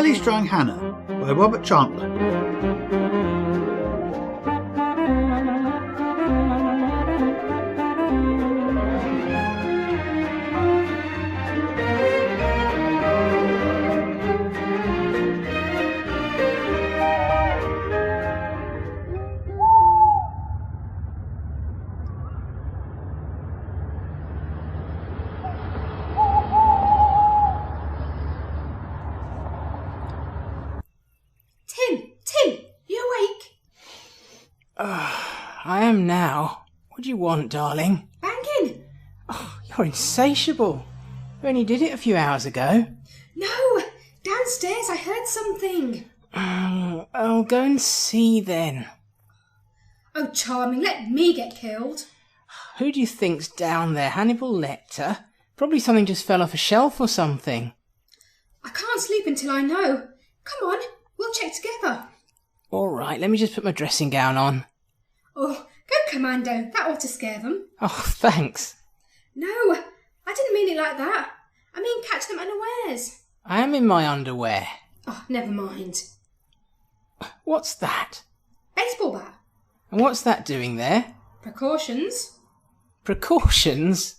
Silly Strung Hannah by Robert Chantler. Tim, you awake? I am now. What do you want, darling? Banging? Oh, you're insatiable. You only did it a few hours ago. No, downstairs I heard something. I'll go and see then. Oh, charming, let me get killed. Who do you think's down there? Hannibal Lecter? Probably something just fell off a shelf or something. I can't sleep until I know. Come on, we'll check together. All right, let me just put my dressing gown on. Oh, go commando, that ought to scare them. Oh, thanks. No, I didn't mean it like that. I mean catch them unawares. I am in my underwear. Oh, never mind. What's that? Baseball bat. And what's that doing there? Precautions. Precautions?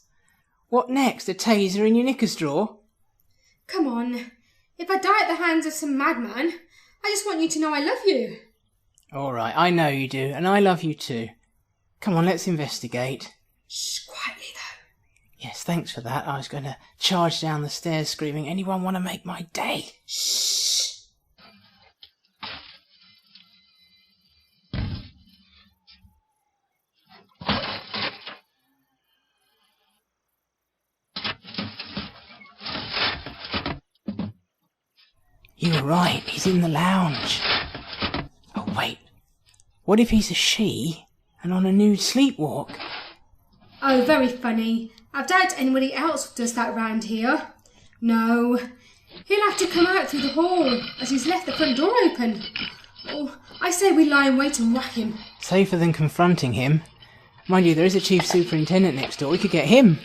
What next? A taser in your knickers drawer? Come on. If I die at the hands of some madman, I just want you to know I love you. All right, I know you do, and I love you too. Come on, let's investigate. Shh, quietly though. Yes, thanks for that. I was going to charge down the stairs screaming, anyone want to make my day? Shh. You were right, he's in the lounge. Oh, wait. What if he's a she and on a nude sleepwalk? Oh, very funny. I doubt anybody else does that round here. No. He'll have to come out through the hall, as he's left the front door open. Oh, I say we lie in wait and whack him. Safer than confronting him. Mind you, there is a chief superintendent next door. We could get him.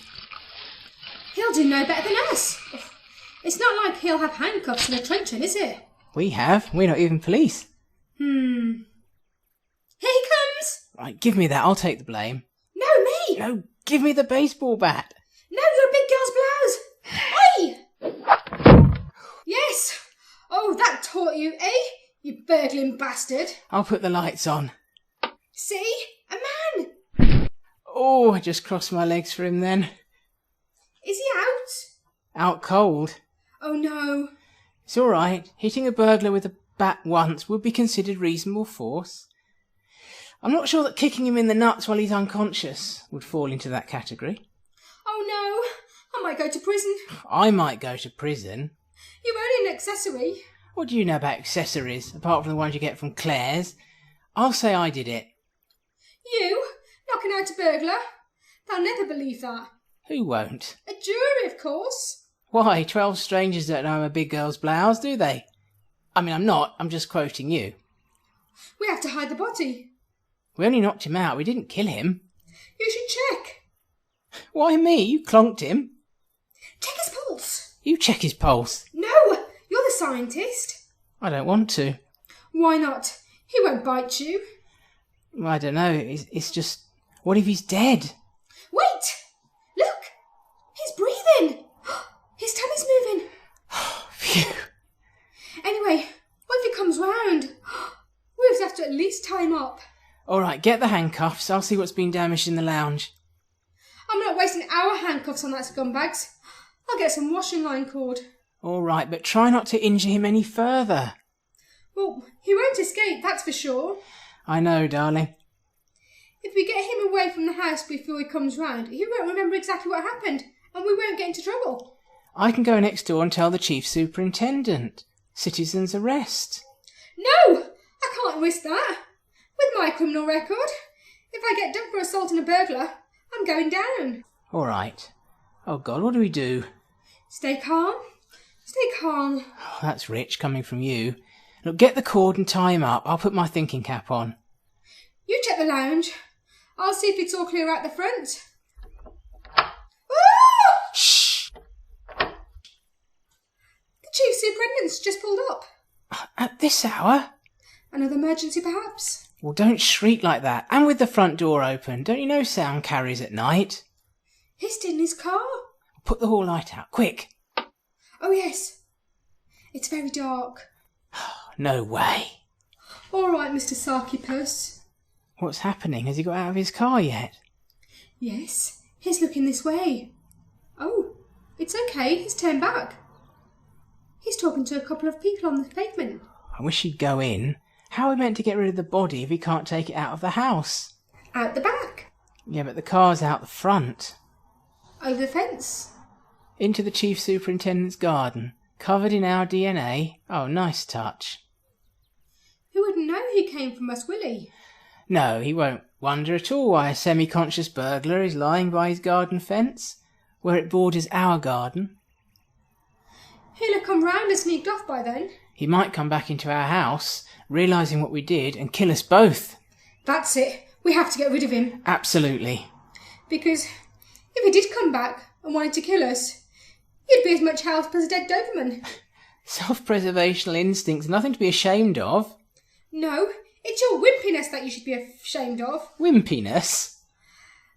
He'll do no better than us. It's not like he'll have handcuffs and a truncheon, is it? We have. We're not even police. Here he comes! Right, give me that. I'll take the blame. No, me! No, give me the baseball bat. No, you're a big girl's blouse! Oi! Yes! Oh, that taught you, eh? You burgling bastard! I'll put the lights on. See? A man! Oh, I just crossed my legs for him then. Is he out? Out cold. Oh no. It's all right. Hitting a burglar with a bat once would be considered reasonable force. I'm not sure that kicking him in the nuts while he's unconscious would fall into that category. Oh no. I might go to prison. I might go to prison. You're only an accessory. What do you know about accessories, apart from the ones you get from Claire's? I'll say I did it. You? Knocking out a burglar? They'll never believe that. Who won't? A jury, of course. Why, 12 strangers don't know I'm a big girl's blouse, do they? I mean, I'm not. I'm just quoting you. We have to hide the body. We only knocked him out. We didn't kill him. You should check. Why me? You clonked him. Check his pulse. You check his pulse. No, you're the scientist. I don't want to. Why not? He won't bite you. I don't know. It's just... What if he's dead? Wait! Look! He's breathing! His tummy's moving. Phew. Anyway, what if he comes round? We'll have to at least tie him up. All right, get the handcuffs. I'll see what's been damaged in the lounge. I'm not wasting our handcuffs on that scumbags. I'll get some washing line cord. All right, but try not to injure him any further. Well, he won't escape, that's for sure. I know, darling. If we get him away from the house before he comes round, he won't remember exactly what happened, and we won't get into trouble. I can go next door and tell the chief superintendent. Citizen's arrest. No! I can't risk that. With my criminal record. If I get done for assaulting a burglar, I'm going down. All right. Oh, God, what do we do? Stay calm. Stay calm. Oh, that's rich coming from you. Look, get the cord and tie him up. I'll put my thinking cap on. You check the lounge. I'll see if it's all clear out the front. Shh! The chief superintendent's just pulled up. At this hour? Another emergency, perhaps? Well, don't shriek like that. And with the front door open. Don't you know sound carries at night? He's still in his car. Put the hall light out, quick. Oh, yes. It's very dark. No way. All right, Mr. Sarkipus. What's happening? Has he got out of his car yet? Yes, he's looking this way. Oh, it's okay. He's turned back. He's talking to a couple of people on the pavement. I wish he'd go in. How are we meant to get rid of the body if he can't take it out of the house? Out the back. Yeah, but the car's out the front. Over the fence. Into the Chief Superintendent's garden. Covered in our DNA. Oh, nice touch. Who wouldn't know he came from us, will he? No, he won't wonder at all why a semi-conscious burglar is lying by his garden fence, where it borders our garden. He'll have come round and sneaked off by then. He might come back into our house, realising what we did, and kill us both. That's it. We have to get rid of him. Absolutely. Because if he did come back and wanted to kill us, he'd be as much help as a dead Doberman. Self-preservational instincts, nothing to be ashamed of. No, it's your wimpiness that you should be ashamed of. Wimpiness?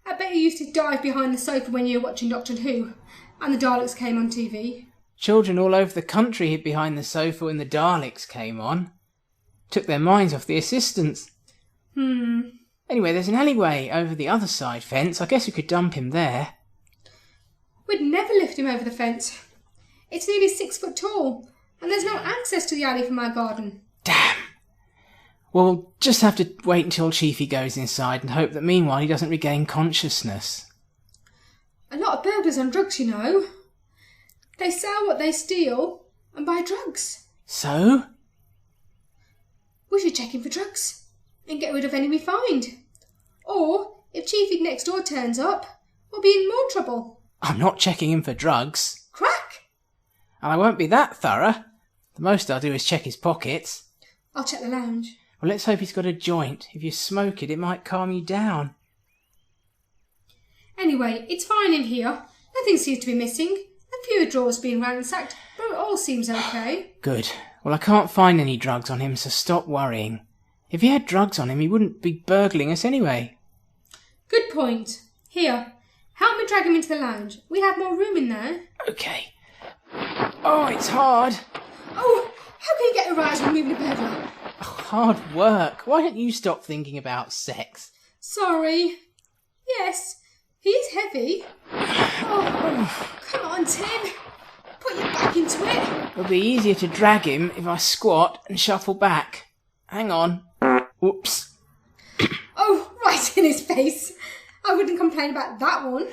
I bet you used to dive behind the sofa when you were watching Doctor Who and the Daleks came on TV. Children all over the country hid behind the sofa when the Daleks came on. Took their minds off the assistants. Anyway, there's an alleyway over the other side fence. I guess we could dump him there. We'd never lift him over the fence. It's nearly 6 foot tall, and there's no access to the alley from our garden. Damn. Well, we'll just have to wait until Chiefy goes inside and hope that meanwhile he doesn't regain consciousness. A lot of burglars on drugs, you know. They sell what they steal and buy drugs. So? We should check him for drugs and get rid of any we find. Or, if Chiefy next door turns up, we'll be in more trouble. I'm not checking him for drugs. Crack! And I won't be that thorough. The most I'll do is check his pockets. I'll check the lounge. Well, let's hope he's got a joint. If you smoke it, it might calm you down. Anyway, it's fine in here. Nothing seems to be missing. A few drawers being ransacked, but it all seems okay. Good. Well, I can't find any drugs on him, so stop worrying. If he had drugs on him, he wouldn't be burgling us anyway. Good point. Here, help me drag him into the lounge. We have more room in there. Okay. Oh, it's hard. Oh, how can you get a rise from moving a burglar? Hard work. Why don't you stop thinking about sex? Sorry. Yes, he is heavy. Oh, come on, Tim. Put your back into it. It'll be easier to drag him if I squat and shuffle back. Hang on. Whoops. Oh, right in his face. I wouldn't complain about that one.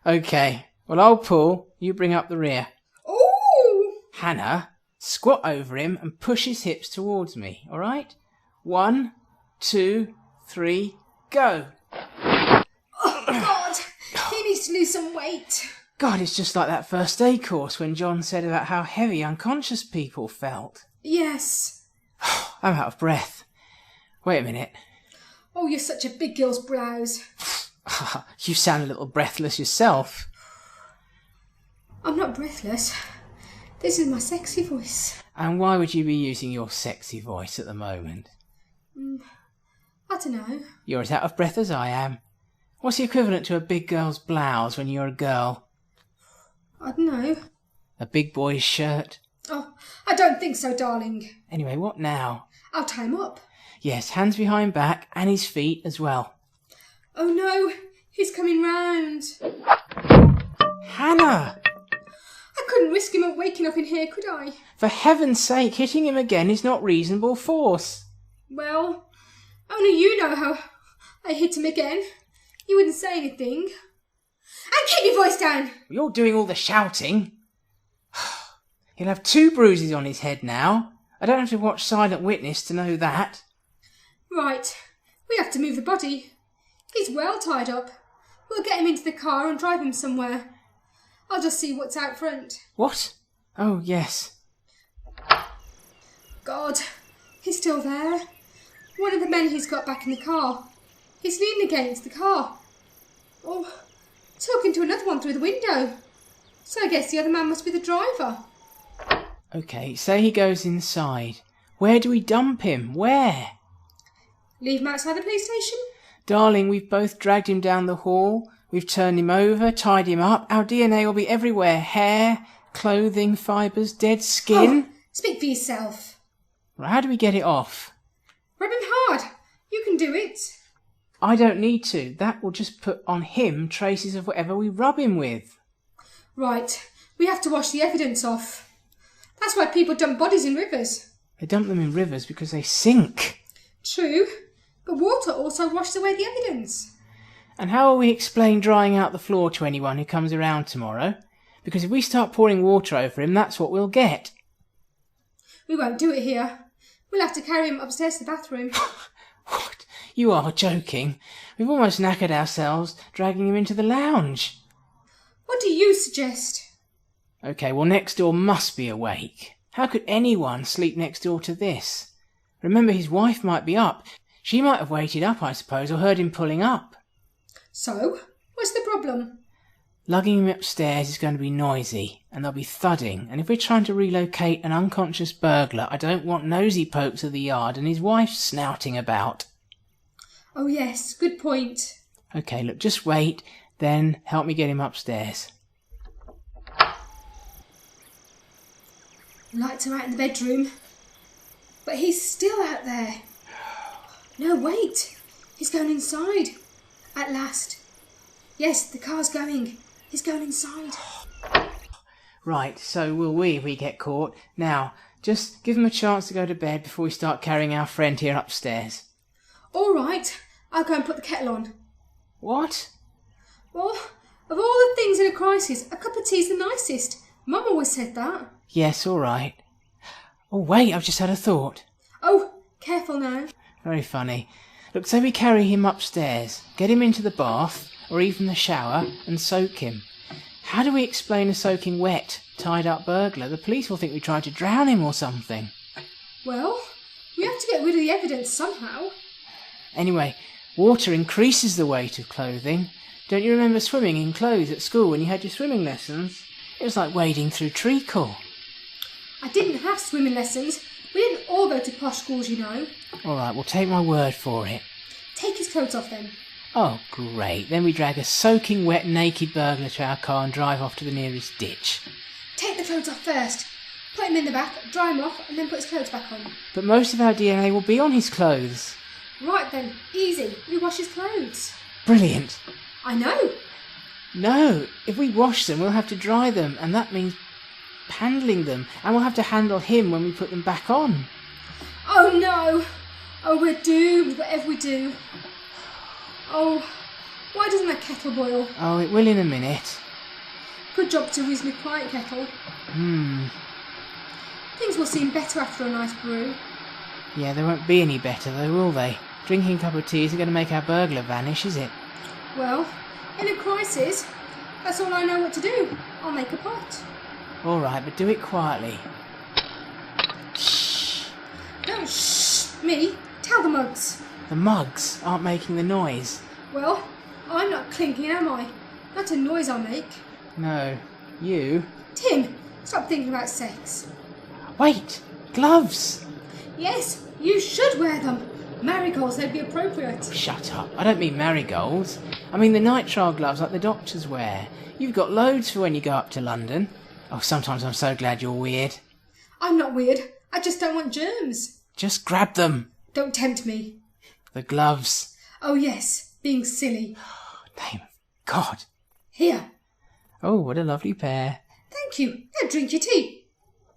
Okay. Well, I'll pull. You bring up the rear. Oh! Hannah, squat over him and push his hips towards me, all right? 1, 2, 3, go. Oh, God. He needs to lose some weight. God, it's just like that first aid course when John said about how heavy unconscious people felt. Yes. I'm out of breath. Wait a minute. Oh, you're such a big girl's blouse. You sound a little breathless yourself. I'm not breathless. This is my sexy voice. And why would you be using your sexy voice at the moment? I don't know. You're as out of breath as I am. What's the equivalent to a big girl's blouse when you're a girl? I don't know. A big boy's shirt? Oh, I don't think so, darling. Anyway, what now? I'll tie him up. Yes, hands behind back and his feet as well. Oh no, he's coming round. Hannah! I couldn't risk him waking up in here, could I? For heaven's sake, hitting him again is not reasonable force. Well, only you know how I hit him again. You wouldn't say anything. And keep your voice down! You're doing all the shouting. He'll have 2 bruises on his head now. I don't have to watch Silent Witness to know that. Right, we have to move the body. He's well tied up. We'll get him into the car and drive him somewhere. I'll just see what's out front. What? Oh, yes. God, he's still there. One of the men he's got back in the car. He's leaning against the car. Oh, talking to another one through the window. So I guess the other man must be the driver. Okay, say he goes inside. Where do we dump him? Where? Leave him outside the police station? Darling, we've both dragged him down the hall. We've turned him over, tied him up. Our DNA will be everywhere. Hair, clothing, fibres, dead skin. Oh, speak for yourself. Well, how do we get it off? Rub him hard. You can do it. I don't need to. That will just put on him traces of whatever we rub him with. Right. We have to wash the evidence off. That's why people dump bodies in rivers. They dump them in rivers because they sink. True. But water also washes away the evidence. And how will we explain drying out the floor to anyone who comes around tomorrow? Because if we start pouring water over him, that's what we'll get. We won't do it here. We'll have to carry him upstairs to the bathroom. What? You are joking. We've almost knackered ourselves dragging him into the lounge. What do you suggest? OK, well, next door must be awake. How could anyone sleep next door to this? Remember, his wife might be up. She might have waited up, I suppose, or heard him pulling up. So, what's the problem? Lugging him upstairs is going to be noisy, and there'll be thudding, and if we're trying to relocate an unconscious burglar, I don't want nosy pokes of the yard and his wife snouting about. Oh yes, good point. OK, look, just wait, then help me get him upstairs. Lights are out in the bedroom. But he's still out there. No, wait. He's going inside. At last. Yes, the car's going. He's going inside. Right, so will we if we get caught. Now, just give him a chance to go to bed before we start carrying our friend here upstairs. All right. I'll go and put the kettle on. What? Well, of all the things in a crisis, a cup of tea's the nicest. Mum always said that. Yes, all right. Oh, wait, I've just had a thought. Oh, careful now. Very funny. Look, say we carry him upstairs, get him into the bath, or even the shower, and soak him. How do we explain a soaking wet, tied-up burglar? The police will think we tried to drown him or something. Well, we have to get rid of the evidence somehow. Anyway, water increases the weight of clothing. Don't you remember swimming in clothes at school when you had your swimming lessons? It was like wading through treacle. I didn't have swimming lessons. We didn't all go to posh schools, you know. All right, well, take my word for it. Take his clothes off then. Oh, great. Then we drag a soaking wet naked burglar to our car and drive off to the nearest ditch. Take the clothes off first. Put him in the back, dry him off, and then put his clothes back on. But most of our DNA will be on his clothes. Right then, easy. We wash his clothes. Brilliant. I know. No, if we wash them, we'll have to dry them, and that means handling them, and we'll have to handle him when we put them back on. Oh no! Oh, we're doomed, whatever we do. Oh, why doesn't that kettle boil? Oh, it will in a minute. Good job to reasonably quiet kettle. Things will seem better after a nice brew. Yeah, they won't be any better though, will they? Drinking a cup of tea isn't going to make our burglar vanish, is it? Well, in a crisis, that's all I know what to do. I'll make a pot. All right, but do it quietly. Shh. Don't shh me. Tell the mugs. The mugs aren't making the noise. Well, I'm not clinking, am I? Not a noise I'll make. No, you. Tim, stop thinking about sex. Wait, gloves. Yes, you should wear them. Marigolds, they'd be appropriate. Shut up. I don't mean marigolds. I mean the nitrile gloves like the doctors wear. You've got loads for when you go up to London. Oh, sometimes I'm so glad you're weird. I'm not weird. I just don't want germs. Just grab them. Don't tempt me. The gloves. Oh, yes, being silly. Name of God. Here. Oh, what a lovely pair. Thank you. Now drink your tea.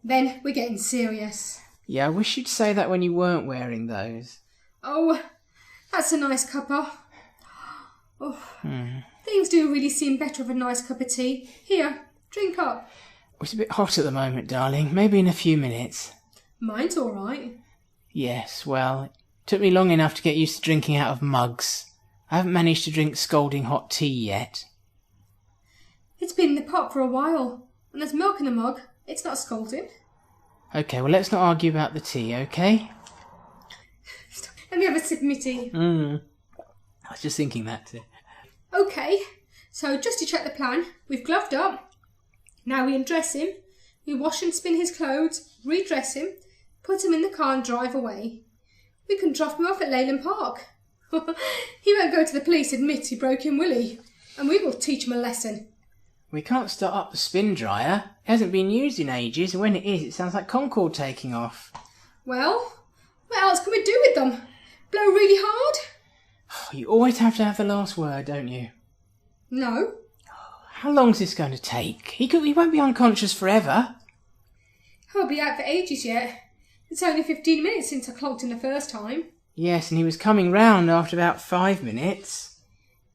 Then we're getting serious. Yeah, I wish you'd say that when you weren't wearing those. Oh, that's a nice cuppa. Oh, things do really seem better with a nice cup of tea. Here, drink up. It's a bit hot at the moment, darling. Maybe in a few minutes. Mine's all right. Yes, well, it took me long enough to get used to drinking out of mugs. I haven't managed to drink scalding hot tea yet. It's been in the pot for a while, and there's milk in the mug. It's not scalding. OK, well, let's not argue about the tea, OK? Let me have a sip of my tea. I was just thinking that too. OK, so just to check the plan, we've gloved up. Now we undress him, we wash and spin his clothes, redress him, put him in the car and drive away. We can drop him off at Leyland Park. He won't go to the police and admit he broke in, will he? And we will teach him a lesson. We can't start up the spin dryer. It hasn't been used in ages, and when it is, it sounds like Concord taking off. Well, what else can we do with them? Blow really hard? You always have to have the last word, don't you? No. How long's this going to take? He won't be unconscious forever. He'll be out for ages yet. It's only 15 minutes since I clocked him the first time. Yes, and he was coming round after about 5 minutes.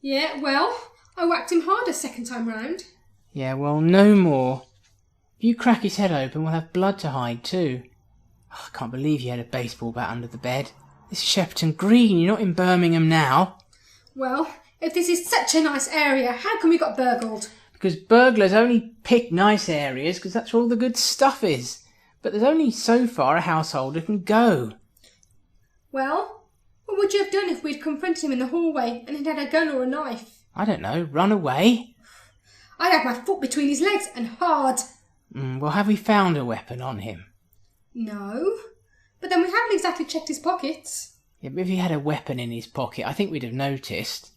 Yeah, well, I whacked him harder second time round. Yeah, well, no more. If you crack his head open, we'll have blood to hide too. Oh, I can't believe you had a baseball bat under the bed. This is Shepperton Green, you're not in Birmingham now. Well, if this is such a nice area, how come we got burgled? Because burglars only pick nice areas because that's where all the good stuff is. But there's only so far a householder can go. Well, what would you have done if we'd confronted him in the hallway and he'd had a gun or a knife? I don't know, run away? I'd have my foot between his legs and hard. Well, have we found a weapon on him? No, but then we haven't exactly checked his pockets. Yeah, but if he had a weapon in his pocket, I think we'd have noticed.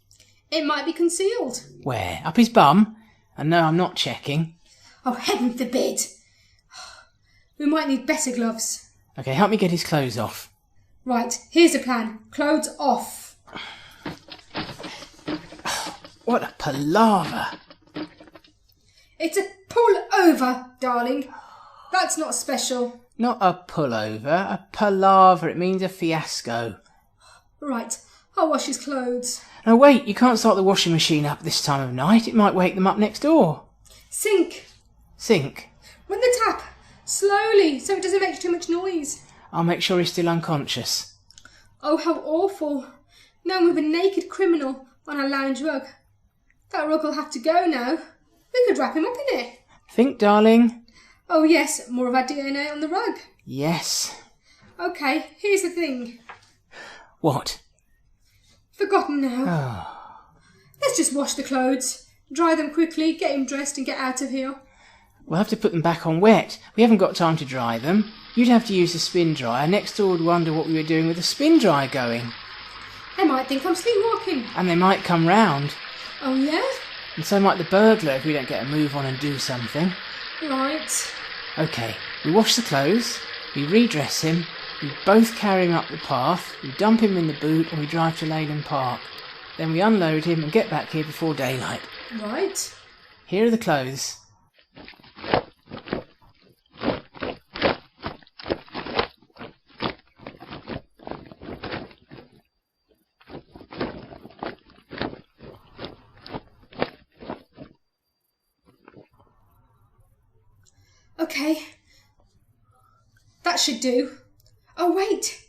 It might be concealed. Where? Up his bum? And no, I'm not checking. Oh, heaven forbid. We might need better gloves. Okay, help me get his clothes off. Right, here's the plan. Clothes off. What a palaver. It's a pull over, darling. That's not special. Not a pullover, a palaver. It means a fiasco. Right, I'll wash his clothes. No, wait, you can't start the washing machine up this time of night. It might wake them up next door. Sink. Sink. Run the tap. Slowly, so it doesn't make too much noise. I'll make sure he's still unconscious. Oh, how awful. Now with a naked criminal on our lounge rug. That rug will have to go now. We could wrap him up in it. Think, darling. Oh yes, more of our DNA on the rug. Yes. Okay, here's the thing. What? Forgotten now. Oh. Let's just wash the clothes, dry them quickly, get him dressed and get out of here. We'll have to put them back on wet. We haven't got time to dry them. You'd have to use the spin dryer. Next door would wonder what we were doing with the spin dryer going. They might think I'm sleepwalking. And they might come round. Oh yeah? And so might the burglar if we don't get a move on and do something. Right. Okay, we wash the clothes, we redress him, we both carry him up the path, we dump him in the boot and we drive to Leyland Park. Then we unload him and get back here before daylight. Right. Here are the clothes. Okay. That should do. Oh wait.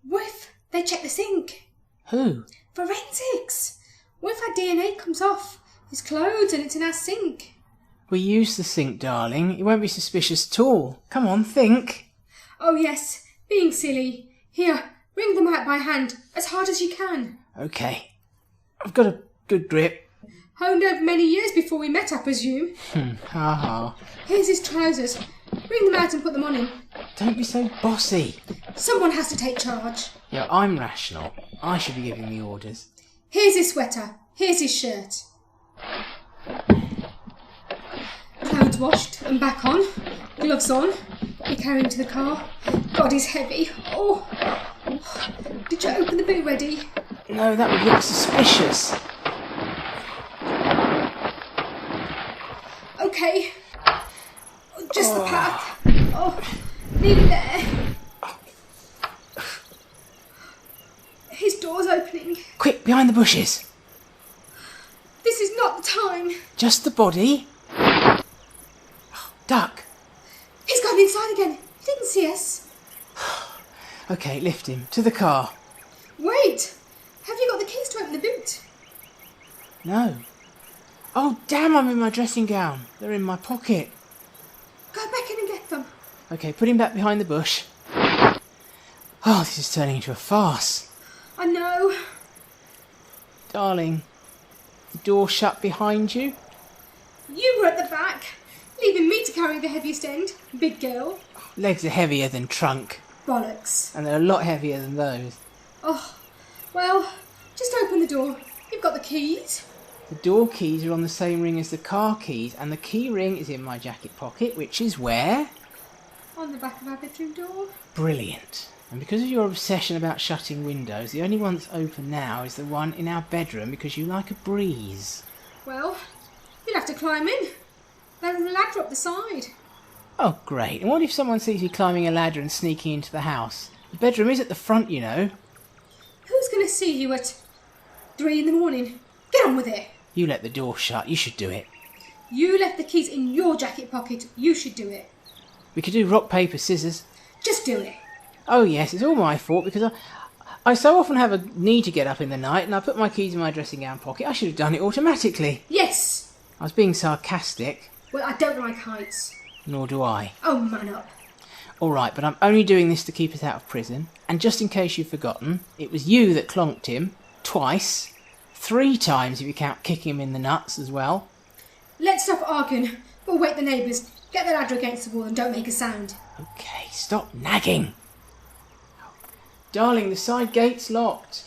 What if they check the sink? Who? Forensics. What if our DNA comes off his clothes and it's in our sink? We use the sink, darling. It won't be suspicious at all. Come on, think. Oh yes, being silly. Here, wring them out by hand, as hard as you can. Okay. I've got a good grip. Honed over many years before we met, I presume. Ha ha. Here's his trousers. Wring them out and put them on him. Don't be so bossy. Someone has to take charge. Yeah, I'm rational. I should be giving the orders. Here's his sweater. Here's his shirt. Clothes washed and back on. Gloves on. We carry him to the car. God, he's heavy. Oh. Did you open the boot ready? No, that would look suspicious. Okay. Just the path. Oh, leave it there. His door's opening. Quick, behind the bushes. This is not the time. Just the body. Duck. He's gone inside again. He didn't see us. Okay, lift him. To the car. Wait. Have you got the keys to open the boot? No. Oh, damn, I'm in my dressing gown. They're in my pocket. Go back in and get them. Okay, put him back behind the bush. Oh, this is turning into a farce. I know. Darling, the door shut behind you? You were at the back, leaving me to carry the heaviest end. Big girl. Legs are heavier than trunk. bollocks. And they're a lot heavier than those. Oh, well, just open the door. You've got the keys. The door keys are on the same ring as the car keys, and the key ring is in my jacket pocket, which is where? On the back of our bedroom door. Brilliant. And because of your obsession about shutting windows, the only one that's open now is the one in our bedroom because you like a breeze. Well, you'll have to climb in. There's a ladder up the side. Oh, great. And what if someone sees you climbing a ladder and sneaking into the house? The bedroom is at the front, you know. Who's going to see you at 3 in the morning? Get on with it. You let the door shut. You should do it. You left the keys in your jacket pocket. You should do it. We could do rock, paper, scissors. Just do it. Oh, yes, it's all my fault because I so often have a need to get up in the night and I put my keys in my dressing gown pocket. I should have done it automatically. Yes. I was being sarcastic. Well, I don't like heights. Nor do I. Oh, man up. All right, but I'm only doing this to keep us out of prison. And just in case you've forgotten, it was you that clonked him twice. 3 times if you count kicking him in the nuts as well. Let's stop arguing. We'll wake the neighbours. Get the ladder against the wall and don't make a sound. Okay, stop nagging. Darling, the side gate's locked.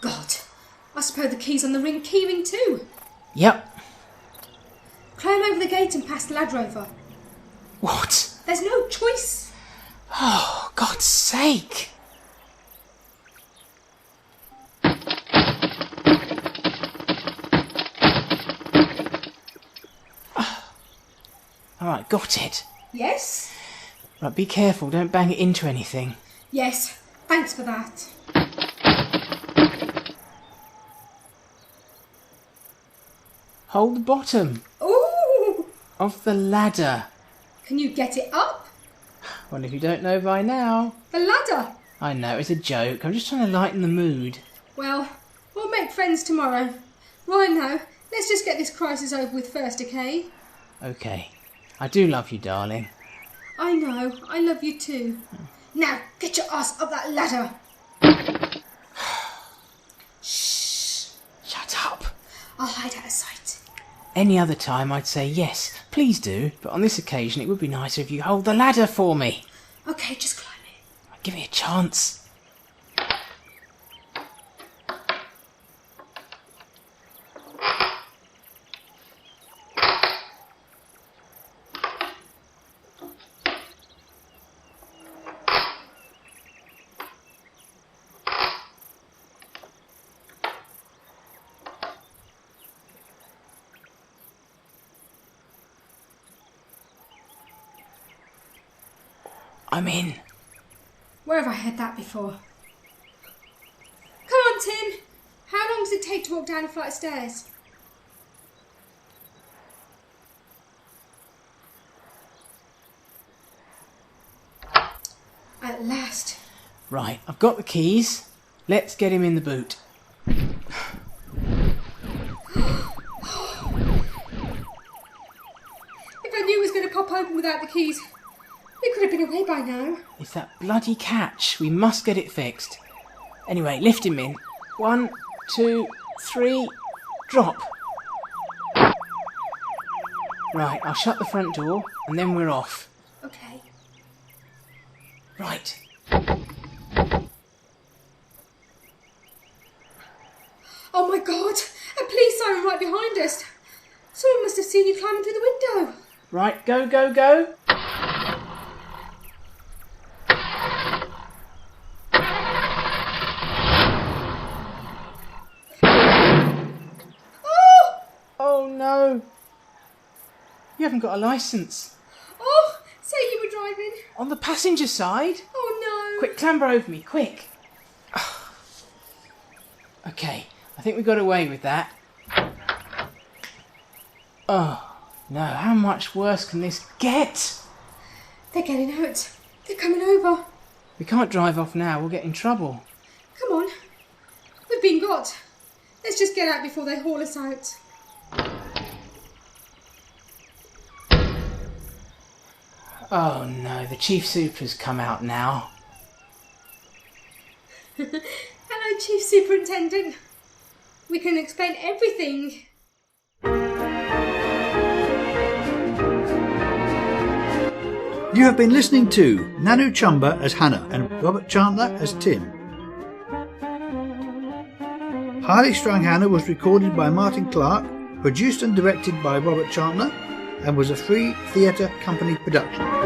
God, I suppose the key's on the key ring too. Yep. Climb over the gate and pass the ladder over. What? There's no choice. Oh, God's sake. All right, got it. Yes? Right, be careful, don't bang it into anything. Yes, thanks for that. Hold the bottom Ooh! of the ladder. Can you get it up? Well, if you don't know by now. The ladder? I know, it's a joke. I'm just trying to lighten the mood. Well, we'll make friends tomorrow. Right now, let's just get this crisis over with first, okay? Okay. I do love you, darling. I know, I love you too. Now, get your ass up that ladder. Shh. Shut up. I'll hide out of sight. Any other time I'd say yes, please do, but on this occasion it would be nicer if you hold the ladder for me. Okay, just climb it. Give me a chance. I'm in. Where have I heard that before? Come on, Tim. How long does it take to walk down a flight of stairs? At last. Right, I've got the keys. Let's get him in the boot. If I knew it was going to pop open without the keys, we could have been away by now. It's that bloody catch. We must get it fixed. Anyway, lift him in. 1, 2, 3, drop. Right, I'll shut the front door and then we're off. Okay. Right. Oh my God! A police siren right behind us. Someone must have seen you climbing through the window. Right, go, go, go. Oh no! You haven't got a licence. Oh, say you were driving. On the passenger side? Oh no. Quick, clamber over me, quick. Okay, I think we got away with that. Oh no, how much worse can this get? They're getting out. They're coming over. We can't drive off now, we'll get in trouble. Come on. We've been got. Let's just get out before they haul us out. Oh no, the Chief Super's come out now. Hello, Chief Superintendent. We can explain everything. You have been listening to Nanu Chumber as Hannah and Robert Chantler as Tim. Highly Strung Hannah was recorded by Martin Clark, produced and directed by Robert Chantler, and was a Free Theatre Company production.